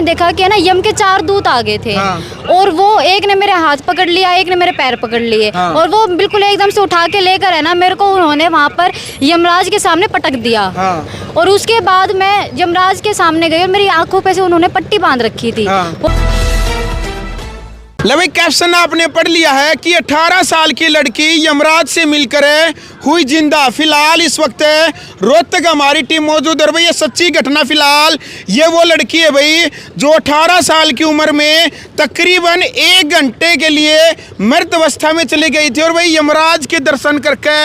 देखा कि है ना यम के 4 दूत आ गए थे। और वो एक ने मेरे हाथ पकड़ लिया, एक ने मेरे पैर पकड़ लिए और वो बिल्कुल एकदम से उठा के लेकर है ना मेरे को उन्होंने वहाँ पर यमराज के सामने पटक दिया। और उसके बाद मैं यमराज के सामने गई और मेरी आंखों पे से उन्होंने पट्टी बांध रखी थी। भाई कैप्शन आपने पढ़ लिया है कि 18 साल की लड़की यमराज से मिलकर हुई जिंदा। फिलहाल इस वक्त रोहतक हमारी टीम मौजूद है। भाई ये सच्ची घटना, फिलहाल ये वो लड़की है भाई जो 18 साल की उम्र में तकरीबन 1 घंटे के लिए मृत अवस्था में चली गई थी और भाई यमराज के दर्शन करके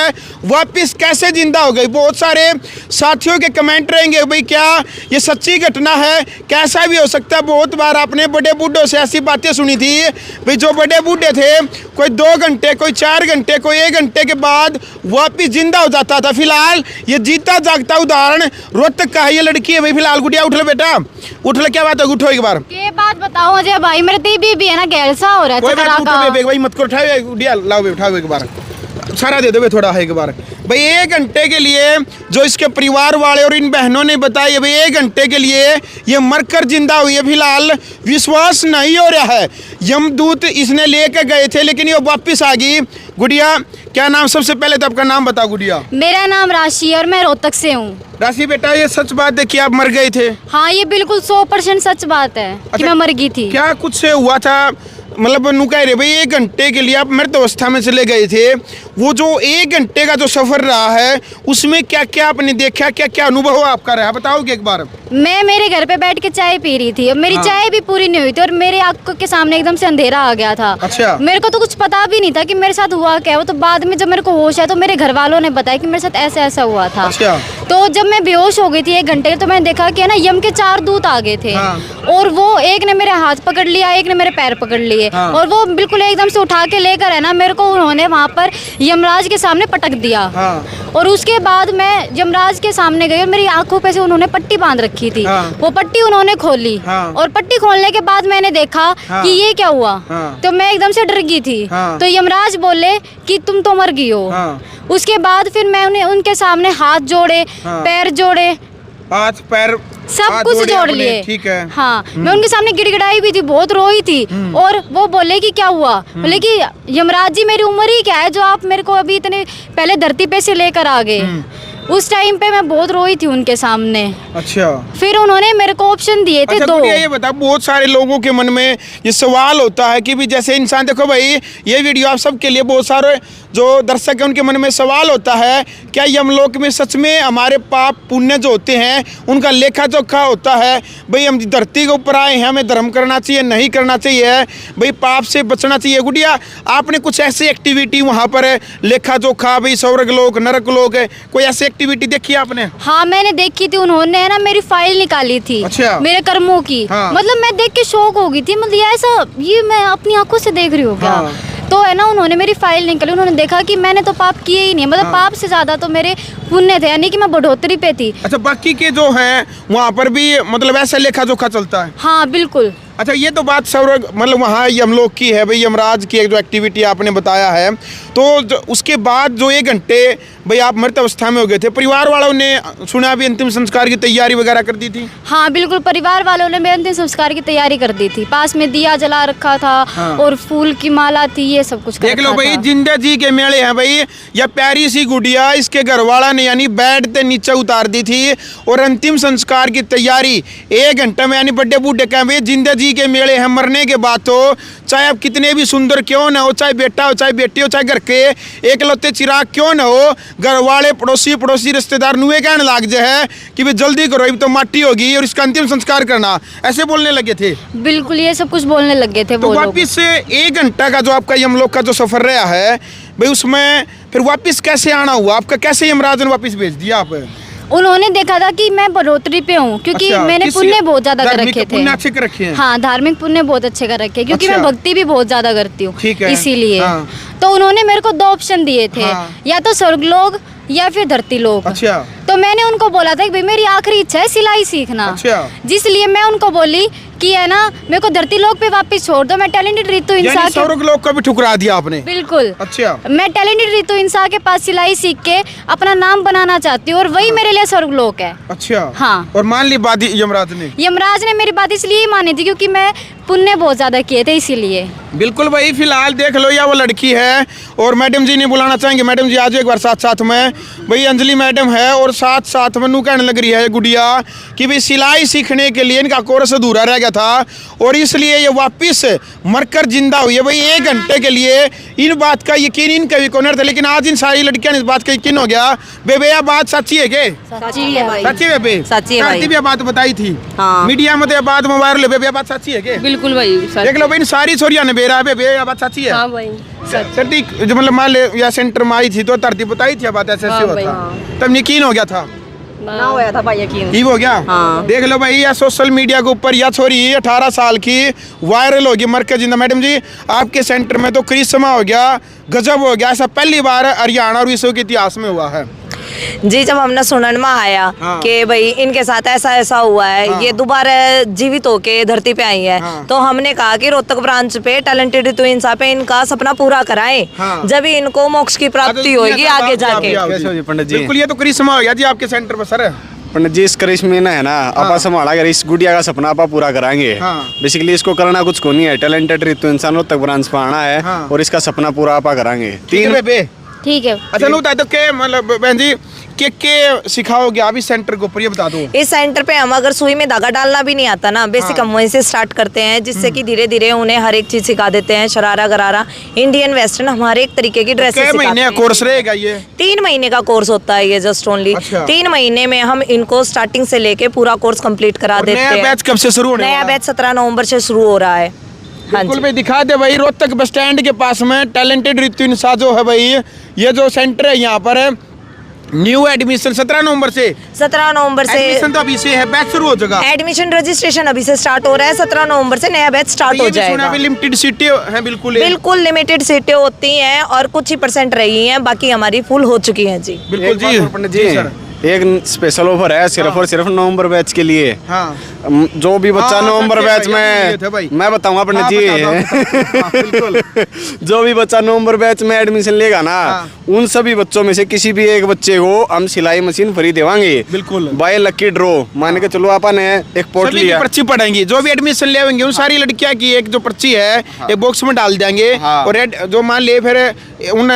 वापस कैसे जिंदा हो गई। बहुत सारे साथियों के कमेंट रहेंगे भाई क्या ये सच्ची घटना है, कैसा भी हो सकता है। बहुत बार आपने बड़े बूढ़ों से ऐसी बातें सुनी थी भाई जो बड़े बूढ़े थे कोई 2 घंटे, कोई 4 घंटे, कोई 1 घंटे के बाद वापिस जिंदा हो जाता था। फिलहाल ये जीता जागता उदाहरण रोहतक का है। ये लड़की है भाई। फिलहाल गुड़िया उठ ले बेटा, उठ ले। क्या बात है, उठो एक बार। ये बात बताओ मुझे भाई, मेरे दीदी भी है ना गैलसा हो रहा है। कोई बात उठो भाई, मत करो, उठाओ गुड़िया, लाओ भाई, उठाओ एक बार, सारा दे दो थोड़ा है एक बार भाई। 1 घंटे के लिए जो इसके परिवार वाले और इन बहनों ने बताया भाई 1 घंटे के लिए ये मरकर जिंदा हुई है। फिलहाल विश्वास नहीं हो रहा है। यमदूत इसने लेकर गए थे लेकिन ये वापस आ गई। गुड़िया क्या नाम, सबसे पहले तो आपका नाम बताओ गुड़िया। मेरा नाम राशि और मैं रोहतक से हूँ। राशि बेटा ये सच बात है कि आप मर गए थे? हाँ ये बिल्कुल 100% सच बात है कि मैं मर गई थी। क्या कुछ हुआ था, मतलब नु कह रहे भाई 1 घंटे के लिए आप मृत अवस्था में चले गए थे। वो जो 1 घंटे का जो सफर रहा है उसमें क्या क्या आपने देखा, क्या क्या अनुभव आपका रहा, बताओगे एक बार। मैं मेरे घर पे बैठ के चाय पी रही थी और मेरी चाय भी पूरी नहीं हुई थी और मेरे आंखों के सामने एकदम से अंधेरा आ गया था। अच्छा। मेरे को तो कुछ पता भी नहीं था कि मेरे साथ हुआ क्या। वो तो बाद में जब मेरे को होश है तो मेरे घर वालों ने बताया कि मेरे साथ ऐसा ऐसा हुआ था। अच्छा। तो जब मैं बेहोश हो गई थी 1 घंटे तो मैंने देखा कि है ना यम के 4 दूत आ गए थे। और वो एक ने मेरे हाथ पकड़ लिया, एक ने मेरे पैर पकड़ लिए और वो बिल्कुल एकदम से उठा के लेकर है ना मेरे को उन्होंने वहाँ पर यमराज के सामने पटक दिया। और उसके बाद मैं यमराज के सामने गई और मेरी आंखों पे से उन्होंने पट्टी बांध रखी थी। वो पट्टी उन्होंने खोली और पट्टी खोलने के बाद मैंने देखा कि ये क्या हुआ। तो मैं एकदम से डर गई थी। तो यमराज बोले कि तुम तो मर गई हो। उसके बाद फिर मैं उनके सामने हाथ जोड़े, पैर जोड़े, हाथ पैर सब कुछ जोड़ लिए। ठीक है। हाँ मैं उनके सामने गिड़गिड़ाई भी थी, बहुत रोई थी। और वो बोले कि क्या हुआ, बोले कि यमराज जी मेरी उम्र ही क्या है जो आप मेरे को अभी इतने पहले धरती पे से लेकर आ गए। उस टाइम पे मैं बहुत रोई थी उनके सामने। अच्छा। फिर उन्होंने मेरे को ऑप्शन दिए थे 2। ये बता, बहुत सारे लोगों के मन में ये सवाल होता है कि भी जैसे इंसान, देखो भाई ये वीडियो आप सबके लिए, बहुत सारे जो दर्शक है उनके मन में सवाल होता है क्या यमलोक में सच में हमारे पाप पुण्य जो होते हैं उनका लेखा जोखा होता है। भाई हम धरती के ऊपर आए हैं, हमें धर्म करना चाहिए, नहीं करना चाहिए, भाई पाप से बचना चाहिए। गुड़िया आपने कुछ ऐसी एक्टिविटी वहाँ पर लेखा जोखा, भाई स्वर्ग लोक नरक लोक है, कोई ऐसी एक्टिविटी देखी आपने? हाँ मैंने देखी थी। उन्होंने ना मेरी फाइल निकाली थी। अच्छा। मेरे कर्मों की। हाँ। मतलब मैं देख के शौक हो गई थी, मतलब ऐसा ये मैं अपनी आंखों से देख रही हूँ क्या। हाँ। तो है ना उन्होंने मेरी फाइल निकाली। उन्होंने देखा कि मैंने तो पाप किए ही नहीं, मतलब पाप से ज्यादा तो मेरे पुण्य थे, यानी कि मैं बढ़ोतरी पे थी। अच्छा, बाकी के जो हैं वहाँ पर भी मतलब ऐसा लेखा जोखा चलता है? हाँ बिल्कुल। अच्छा, ये तो बात स्वर्ग मतलब वहाँ यमलोक की है भाई, यमराज की एक जो एक्टिविटी आपने बताया है। तो उसके बाद जो 1 घंटे भाई आप मृत अवस्था में हो गए थे, परिवार वालों ने सुना भी अंतिम संस्कार की तैयारी वगैरह कर दी थी? हाँ बिल्कुल, परिवार वालों ने मेरे अंतिम संस्कार की तैयारी कर दी थी। पास में दिया जला रखा था। हाँ। और फूल की माला थी, ये सब कुछ देख लो भाई, जिंदा जी के मेले हैं भाई। यह प्यारी सी गुड़िया इसके घर वाला ने यानी बेड से नीचे उतार दी थी और अंतिम संस्कार की तैयारी 1 घंटे में, यानी बड़े बूढ़े कहें भाई जिंदा जी के मेले हैं। मरने के बाद तो चाहे आप कितने भी सुंदर क्यों ना हो, चाहे बेटा हो, चाहे बेटी हो, चाहे घर के एकलौते चिराग क्यों ना हो, घर वाले पड़ोसी रिश्तेदार नुए कहने लग जाए कि भाई जल्दी करो, अब तो माटी होगी और इसका अंतिम संस्कार करना, ऐसे बोलने लगे थे। बिल्कुल, ये सब कुछ बोलने लगे थे। तो वापिस 1 घंटा का जो आपका यमलोक का जो सफर रहा है भाई, उसमें फिर वापिस कैसे आना हुआ आपका, कैसे यमराज ने वापिस भेज दिया आप? उन्होंने देखा था कि मैं बढ़ोतरी पे हूँ, क्योंकि अच्छा, मैंने पुण्य बहुत ज्यादा कर रखे थे। पुण्य अच्छे कर रखे हैं? हाँ, धार्मिक पुण्य बहुत अच्छे कर रखे हैं, क्योंकि अच्छा। मैं भक्ति भी बहुत ज्यादा करती हूँ, इसीलिए। हाँ। तो उन्होंने मेरे को 2 ऑप्शन दिए थे। हाँ। या तो स्वर्गलोक या फिर धरती लोक। अच्छा। तो मैंने उनको बोला था कि भाई मेरी आखिरी इच्छा है सिलाई सीखना। अच्छा। जिसलिए मैं उनको बोली कि है ना मेरे को धरती लोक पे वापस छोड़ दो, मैं टैलेंटेड रितु इंसा यानी के स्वर्ग लोक को भी ठुकरा दिया आपने। बिल्कुल। अच्छा। मैं टैलेंटेड रितु इंसा के पास सिलाई सीख के अपना नाम बनाना चाहती हूँ और वही मेरे लिए स्वर्ग लोक है। अच्छा। हाँ। और मान ली बात यमराज ने? यमराज ने मेरी बात इसलिए ही मानी थी क्योंकि मैं पुण्य बहुत ज्यादा किए थे, इसीलिए। बिल्कुल भाई, फिलहाल देख लो या वो लड़की है और मैडम जी ने बुलाना चाहेंगे। मैडम जी आज एक बार साथ साथ में भाई अंजलि मैडम है और साथ साथ में नू कहने लग रही है गुड़िया कि भाई सिलाई सीखने के लिए इनका कोर्स अधूरा रह गया था और इसलिए ये वापस मरकर जिंदा हुई है। भाई 1 घंटे के लिए इन बात का यकीन इनका भी कौन था, लेकिन आज इन सारी लड़कियां ने इस बात का यकीन हो गया। बेबे यह बात सच्ची है के? सच्ची है भाई। सच्ची है बेबे? सच्ची है भाई। भी यह बात बताई थी हाँ। मीडिया में, तो यह बात मोबाइल बेबे यह बात सच्ची है के? बिल्कुल भाई। देख लो भाई सारी छोरिया ने बेरा बेबे यह बात सच्ची है? हाँ भाई। सर्दी जो मतलब मान ले या सेंटर में आई थी तो धरती बताई थी बात ऐसे हाँ हुआ भाई, था। हाँ। तब यकीन हो गया था ना होया था भाई यकीन। ही हो गया। हाँ। देख लो भाई या सोशल मीडिया के ऊपर या छोरी 18 साल की वायरल होगी मर के जिंदा। मैडम जी आपके सेंटर में तो करिश्मा हो गया, गजब हो गया, ऐसा पहली बार हरियाणा और विश्व के इतिहास में हुआ है। जी जब हमने सुनन में आया हाँ। कि भाई इनके साथ ऐसा ऐसा हुआ है, हाँ। ये दोबारा जीवित होके धरती पे आई है, हाँ। तो हमने कहा कि रोहतक ब्रांच पे टैलेंटेड रितु इंसा पे इनका सपना पूरा कराएं, हाँ। जब ही इनको मोक्ष की प्राप्ति होगी आगे जाके। कैसे हो जी पंडित जी? बिल्कुल, ये तो करिश्मा हो गया जी आपके सेंटर पर सर। पंडित जी इस करिश्मे ना है ना आपा संभाला कर इस गुड़िया का सपना आपा पूरा कराएंगे। हाँ। बेसिकली इसको करना कुछ को नहीं है, टैलेंटेड रितु इंसान रोहतक ब्रांच पे आना है हाँ। और इसका सपना पूरा आपा कराएंगे। ठीक है बेबे। ठीक है। अच्छा नु बता दो के मतलब बहन जी के सिखाओगे आप इस सेंटर के ऊपर, ये बता दो। इस सेंटर पे हम अगर सुई में धागा डालना भी नहीं आता ना, बेसिक हम वहीं से स्टार्ट करते हैं, जिससे कि धीरे धीरे उन्हें हर एक चीज सिखा देते हैं। शरारा गरारा इंडियन वेस्टर्न हमारे एक तरीके की ड्रेसेस कितने महीने का कोर्स रहेगा ये? 3 महीने का कोर्स होता है ये जस्ट ओनली। अच्छा। 3 महीने में हम इनको स्टार्टिंग से लेके पूरा कोर्स कंप्लीट करा और देते नया हैं। बैच कब से शुरू होने नया वाला है? बैच 17 नवंबर से शुरू हो रहा है। हाँ बिल्कुल जी। भाई दिखा दे भाई रोहतक बस स्टैंड के पास में टैलेंटेड रितु इंसा जो है भाई, ये जो सेंटर है यहाँ पर न्यू एडमिशन 17 नवंबर से 17 नवंबर से एडमिशन तो अभी से है, बैच शुरू हो जाएगा। एडमिशन रजिस्ट्रेशन अभी से स्टार्ट हो रहा है। 17 नवंबर से नया बैच स्टार्ट हो जाएगा। लिमिटेड सीटें हैं बिल्कुल ये। बिल्कुल लिमिटेड सीटें होती हैं और कुछ ही % रही हैं, बाकी हमारी फुल हो चुकी हैं जी। बिल्कुल एक बात जी और पंडित जी जी सर। एक स्पेशल ऑफर है सिर्फ और सिर्फ नवंबर बैच के लिए। हाँ जो भी बच्चा हाँ, नवंबर सच्चे बैच भाई, ये थे भाई। में मैं बताऊंगा पंडित हाँ, जी बता दो। हाँ, बिल्कुल। जो भी बच्चा नवंबर बैच में एडमिशन लेगा ना, हाँ। उन सभी बच्चों में से किसी भी एक बच्चे को हम सिलाई मशीन फ्री देवांगे। बिल्कुल। बाय लकी ड्रॉ मान के चलो आपा ने एक पोर्ट सभी की लिया। पर्ची पढ़ेंगी, जो भी एडमिशन ले आएंगे उन सारी लड़कियां की एक जो पर्ची है एक बॉक्स में डाल देंगे। हाँ। और जो मान ले फिर उन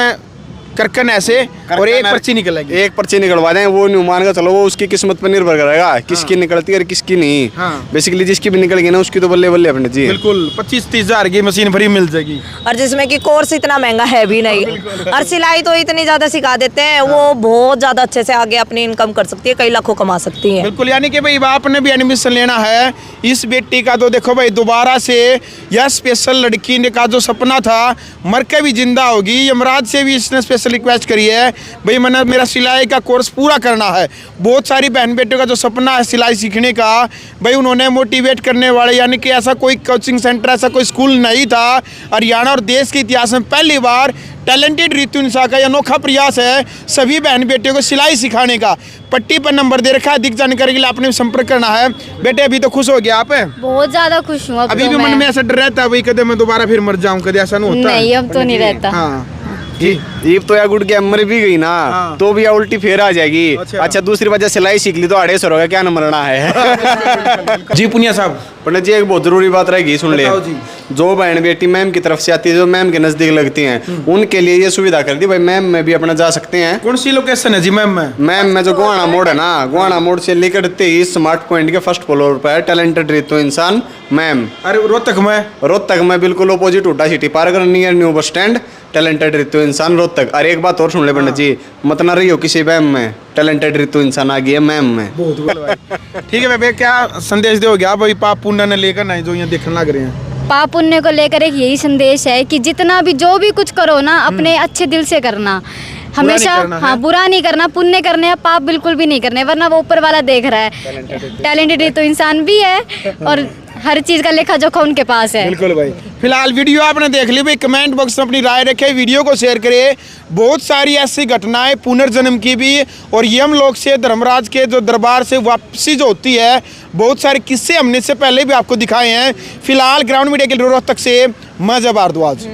करकन ऐसे और एक पर्ची निकलेगी। एक पर्ची निकलवा दें, वो नहीं मान के चलो वो उसकी किस्मत पर निर्भर करेगा किसकी निकलती है और किसकी नहीं। हाँ। बेसिकली जिसकी भी निकल गई ना उसकी तो बल्ले बल्ले पंडित जी। बिल्कुल 25-30 हजार की मशीन फ्री मिल जाएगी। और जिसमें कि कोर्स इतना महंगा है भी नहीं, और सिलाई तो इतनी ज्यादा सिखा देते हैं, वो बहुत ज्यादा अच्छे से आगे अपनी इनकम कर सकती है, कई लाखों कमा सकती है। बिल्कुल, यानी कि भाई आपने भी एडमिशन लेना है इस बेटी का, तो देखो भाई दोबारा से यह स्पेशल लड़की ने का जो सपना था मर के भी जिंदा होगी। यमराज से भी इसने स्पेशल रिक्वेस्ट करी है भाई मैंने मेरा सिलाई का कोर्स पूरा करना है। बहुत सारी बहन बेटियों का जो सपना है सिलाई सीखने का, भाई उन्होंने मोटिवेट करने वाले, यानी कि ऐसा कोई कोचिंग सेंटर ऐसा कोई स्कूल नहीं था हरियाणा और देश के इतिहास में पहली बार टैलेंटेड रितु इंसा का अनोखा प्रयास है सभी बहन बेटियों को सिलाई सिखाने का। पट्टी पर नंबर दे रखा है, अधिक जानकारी के लिए आपने संपर्क करना है। बेटे अभी तो खुश हो गया आप? बहुत ज्यादा खुश हूँ अब अभी तो भी मन मैं। में ऐसा डर रहता है भाई कदे मैं दोबारा फिर मर जाऊं, कदे ऐसा नहीं होता? नहीं अब तो नहीं रहता। हाँ ये तो या गुड़ के मर भी गई ना हाँ। तो भी या उल्टी फेर आ जाएगी। अच्छा। अच्छा दूसरी वजह सिलाई सीख ली तो 250 होगा, क्या न मरना है। जी पुनिया साहब पंडित जी एक बहुत जरूरी बात रहेगी, सुन ले। बताओ जी। जो बहन बेटी मैम की तरफ से आती है, जो मैम के नजदीक लगती हैं, उनके लिए ये सुविधा कर दी भाई मैम में भी अपना जा सकते हैं। कौन सी लोकेशन है जी मैम में? मैम में जो गोवाना मोड़ है ना, गोवाना मोड़ से लेकर 23 स्मार्ट पॉइंट के फर्स्ट फ्लोर पर टैलेंटेड रितु इंसान मैम। अरे रोहतक में? रोहतक में बिल्कुल opposite Hooda city park near new bus stand, talented Ritu इंसान रोहतक। और एक बात और सुन ले पंडित जी, मत ना रही हो किसी मैम में, टैलेंटेड रितु इंसान आ गई है मैम में। बहुत भाई। ठीक है भाई, क्या संदेश दोगे आप भाई पाप पुण्य ने लेकर नहीं जो यहाँ देखने लग रहे हैं? पाप पुण्य को लेकर एक यही संदेश है कि जितना भी जो भी कुछ करो ना अपने अच्छे दिल से करना, हमेशा। करना है। हाँ बुरा नहीं करना, पुण्य करने हैं, पाप बिल्कुल भी नहीं करने, वरना वो ऊपर वाला देख रहा है। टैलेंटेड तो इंसान भी है और हर चीज़ का लेखा जोखा उनके पास है। बिल्कुल भाई। फिलहाल वीडियो आपने देख ली भाई, कमेंट बॉक्स में अपनी राय रखें, वीडियो को शेयर करें। बहुत सारी ऐसी घटनाएं पुनर्जन्म की भी और यमलोक से धर्मराज के जो दरबार से वापसी जो होती है, बहुत सारे किस्से हमने इससे पहले भी आपको दिखाए हैं। फिलहाल ग्राउंड मीडिया के लिए रोहतक से मैं जब भारद्वाज।